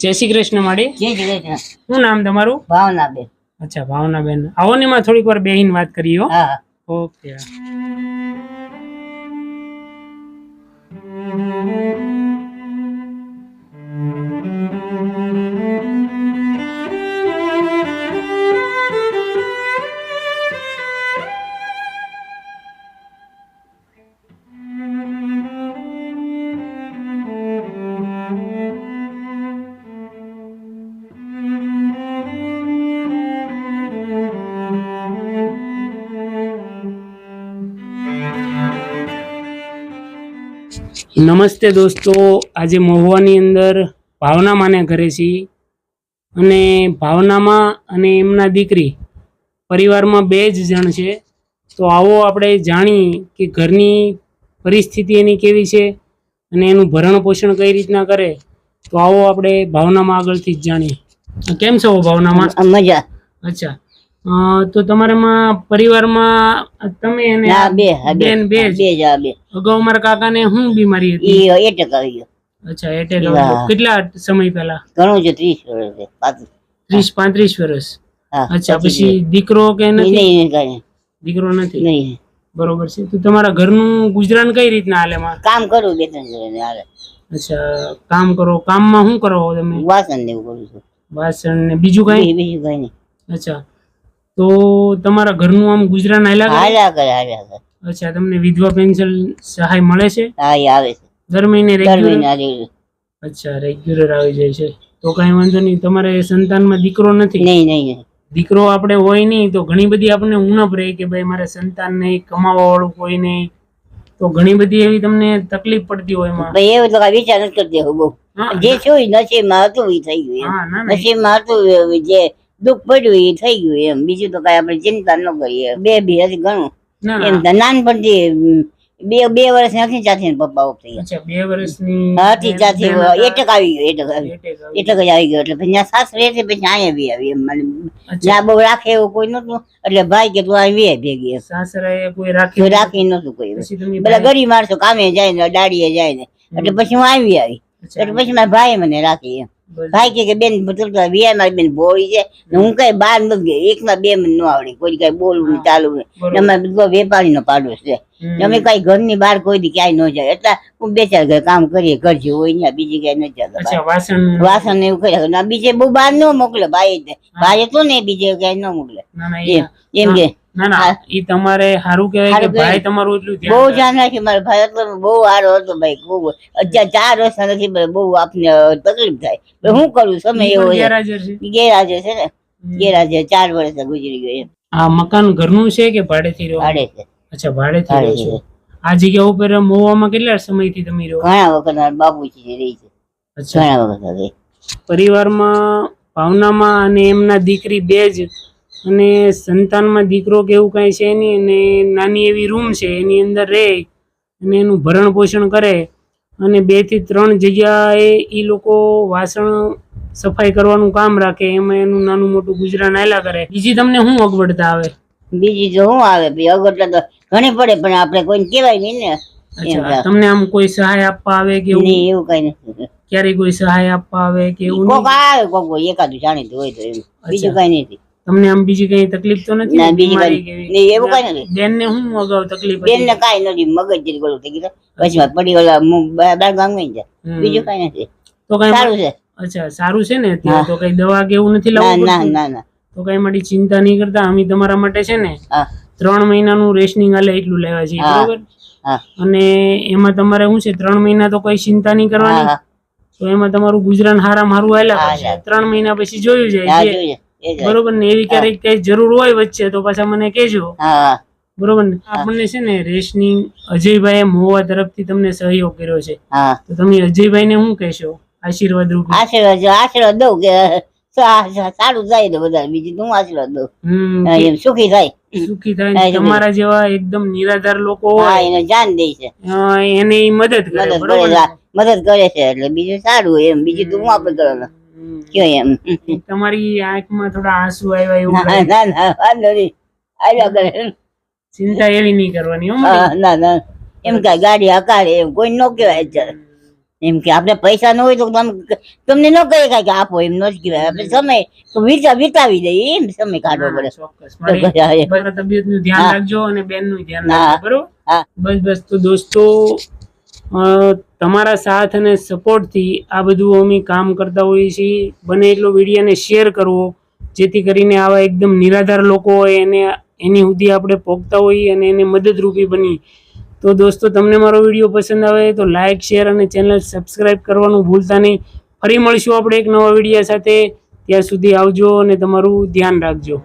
જય શ્રી કૃષ્ણ માડી. જય શ્રી કૃષ્ણ. શું નામ તમારું? ભાવનાબેન. અચ્છા, ભાવનાબેન. આવો ને માં થોડીક વાર બેહીને વાત કરીએ. હા. ઓકે. નમસ્તે દોસ્તો, આજે મહુવાની અંદર ભાવનામાને ઘરે છીએ અને ભાવનામાં અને એમના દીકરી પરિવારમાં 2 જ જણ છે. તો આવો આપણે જાણી કે ઘરની પરિસ્થિતિ એની કેવી છે અને એનું ભરણ પોષણ કઈ રીતના કરે. તો આવો આપણે ભાવનામાં આગળથી જ જાણીએ. કેમ છો ભાવનામાં? મજા. અચ્છા, તો તમારામાં પરિવારમાં તમે અને બેન બે જ? અગાઉ મારા કાકાને શું બીમારી હતી? એટેક આવી ગયો. અચ્છા, એટેક. કેટલા સમય પહેલા? ઘણું છે, 30 વર્ષ. 30-35 વર્ષ. અચ્છા, પછી દીકરો કે નથી? દીકરો નથી. નહીં. બરોબર છે. તો તમારા ઘરનું ગુજરાન કઈ રીતના હાલે? કામ કરું 2-3 હાલે. અચ્છા, કામ કરો. કામમાં શું કરો તમે? વાસણ ને એવું કરું છું. વાસણ ને બીજું કઈ? બીજું કઈ નહીં. અચ્છા, તો તમારા ઘરનું આમ ગુજરાન હાલ્યા કરે? અચ્છા, તમને વિધવા પેન્શન સહાય મળે છે? હા, એ આવે છે દર મહિને? રેગ્યુલર. અચ્છા, રેગ્યુલર આવી જાય છે. તો કઈ વાંધો નહીં. તમારે સંતાનમાં દીકરો નથી? નહીં. દીકરો આપણે હોય નહીં તો ઘણી બધી આપણને ઉણપ રહે કે ભાઈ મારે સંતાન નહીં, કમાવા વાળું કોઈ નહીં. તો ઘણી બધી એવી તમને તકલીફ પડતી હોય એમાં. એવું તો વિચાર નથી કરતી હું બહુ. જે છું નસીબમાં હતું એ થઈ ગયું. નસીબમાં હતું જે દુઃખ પડ્યું એ થઈ ગયું એમ. બીજું તો કઈ આપણે ચિંતા ન કરીએ. બે હતી ઘણું એમ. નાનપણથી 2 વર્ષ નથી ચાથી પપ્પા ઓફ થઈ ગયા. અચ્છા, 2 વર્ષની હતી ચાથી એટેક આવી ગયો. એટેક જ આવી ગયો. એટલે પછી સાસરે છે, પછી અહીંયા બી આવી એમ. જ્યાં બહુ રાખે એવું કોઈ નતું. એટલે ભાઈ કે તું આવી ભેગી. સાસરે કોઈ રાખી નતું કોઈ. બધા ગરીબ માણસો કામે જાય ને દાડીએ જાય ને. એટલે પછી હું આવી. એટલે પછી મારા ભાઈ મને રાખી એમ. ભાઈ કે બેન વિયા મારી બેન ભોળી છે ને હું કઈ બહાર નથી ગઈ. 1 માં 2 મને ન આવડે. કોઈ કઈ બોલવું ને ચાલવું ને. અમારે બધો વેપારી નો પાડો છે. અમે કઈ ઘરની બહાર કોઈ દી ક્યાંય ન જાય. એટલે હું 2-4 ઘર કામ કરીએ. ઘર જેવું હોય ને બીજી કઈ નથી જતા. વાસણ ને એવું કર્યા. બીજે બહુ બહાર ન મોકલે. ભાઈ તો ને બીજે કઈ ન મોકલે એમ કે. ના, ઈ તમારે સારું કહેવાય કે ભાઈ તમારું એટલું બહુ ધ્યાન રાખે. મારો ભાઈ એટલે બહુ સારો હતો ભાઈ. ખૂબ 4 વર્ષ નથી. બહુ આપને તકલીફ થાય. શું કરું? સમય એવો ગેરહાજર છે ને. ગેરહાજર 4 વર્ષ ગુજરી ગયો એમ. આ મકાન ઘરનું છે કે ભાડેથી રહ્યો? ભાડે છે. અચ્છા, ભાડેથી રહ્યો છો. આ જગ્યા ઉપર મહુવામાં કેટલા સમયથી તમે રહ્યો? ઘણા વખત બાપુજી રહી છે. અચ્છા, ઘણા વખત. પરિવારમાં ભાવનામાં અને એમના દીકરી 2 જ અને સંતાનમાં દીકરો કે એવું કઈ છે નહીં. અને નાની એવી રૂમ છે એની અંદર રહે અને એનું ભરણ પોષણ કરે. અને 2 થી 3 જગ્યાએ એ લોકો વાસણ સફાઈ કરવાનું કામ રાખે. એમાં એનું નાનું મોટું ગુજરાન હાલ્યા કરે. બીજી તમને શું અગવડતા આવે? બીજી તો શું આવે? અગવડતા તો ઘણી પડે પણ આપણે કોઈને કહેવાય નહીં ને. અચ્છા, તમને આમ કોઈ સહાય આપવા આવે કે એવું? એવું કઈ નથી. ક્યારે કોઈ સહાય આપવા આવે કે એવું? કોક આવે, કોક એકાદું જાણીતું હોય તો એમ. બીજું કઈ નથી. તમને આમ બીજી કઈ તકલીફ તો નથી? એવું કઈ નથી. બેન ને શું અગાઉ તકલીફ? બેન ને કઈ નથી. મગજ જેવી ગોળું થઈ ગયું. પછી પડી ઓલા બાર ગામ ગઈ જાય. બીજું કઈ નથી. તો કઈ સારું છે. અચ્છા, સારું છે ને. તો કઈ દવા કે એવું નથી લાવવું? ના. તો કઈ માટે ચિંતા નહીં કરતા. અમે તમારા માટે છે ને 3 મહિનાનું રેશનિંગ હાલે એટલું લેવા છીએ, બરોબર? અને એમાં તમારે શું છે 3 મહિના તો કઈ ચિંતા નહીં કરવાની. તો એમાં તમારું ગુજરાન હારામ હારું હાલ્યા કરશે. 3 મહિના પછી જોયું જાય, બરોબર ને? એવી ક્યારેક કઈ જરૂર હોય વચ્ચે તો પાછા મને કહેજો, બરોબર ને? આપણને છે ને રેશનિંગ અજયભાઈ મહુવા તરફથી તમને સહયોગ કર્યો છે. તો તમે અજયભાઈ ને શું કહેશો આશીર્વાદ રૂપ? આશીર્વાદ દઉં કે સારું થાય તો બધા. બીજું હું આશીર્વાદ દઉં સુખી થાય. તમારા જેવા એકદમ નિરાધાર લોકો એને જાન દે છે, એને મદદ કરે છે. એટલે બીજું સારું એમ. બીજું તો હું આપડે કરવાનું કયો એમ. તમારી આંખમાં થોડા આંસુ આવ્યા એવું? ના વાંધો નહીં. આવ્યા કરે. ચિંતા એવી નહીં કરવાની. ના એમ કઈ ગાડી હકારે એમ કોઈ ન કહેવાય. એમ કે આપણે પૈસા ન હોય તો તમને ન કહે કે આપો, એમ ન જ કહેવાય. આપણે સમય વિતાવી દઈએ, એમ સમય કાઢવો પડે. ચોક્કસ મારી તબિયતનું ધ્યાન રાખજો અને બેનનું ધ્યાન રાખજો, બરોબર? બસ તો દોસ્તો, તમારા સાથ અને સપોર્ટથી આ બધું અમે કામ કરતા હોઈએ છીએ. બને એટલો વિડીયોને શેર કરવો, જેથી કરીને આવા એકદમ નિરાધાર લોકો હોય એની સુધી આપણે પહોંચતા હોઈએ અને એને મદદરૂપી બની. તો દોસ્તો, તમને મારો વિડીયો પસંદ આવે તો લાઇક, શેર અને ચેનલ સબસ્ક્રાઈબ કરવાનું ભૂલતા નહીં. ફરી મળીશું આપણે એક નવા વિડીયો સાથે. ત્યાં સુધી આવજો અને તમારું ધ્યાન રાખજો.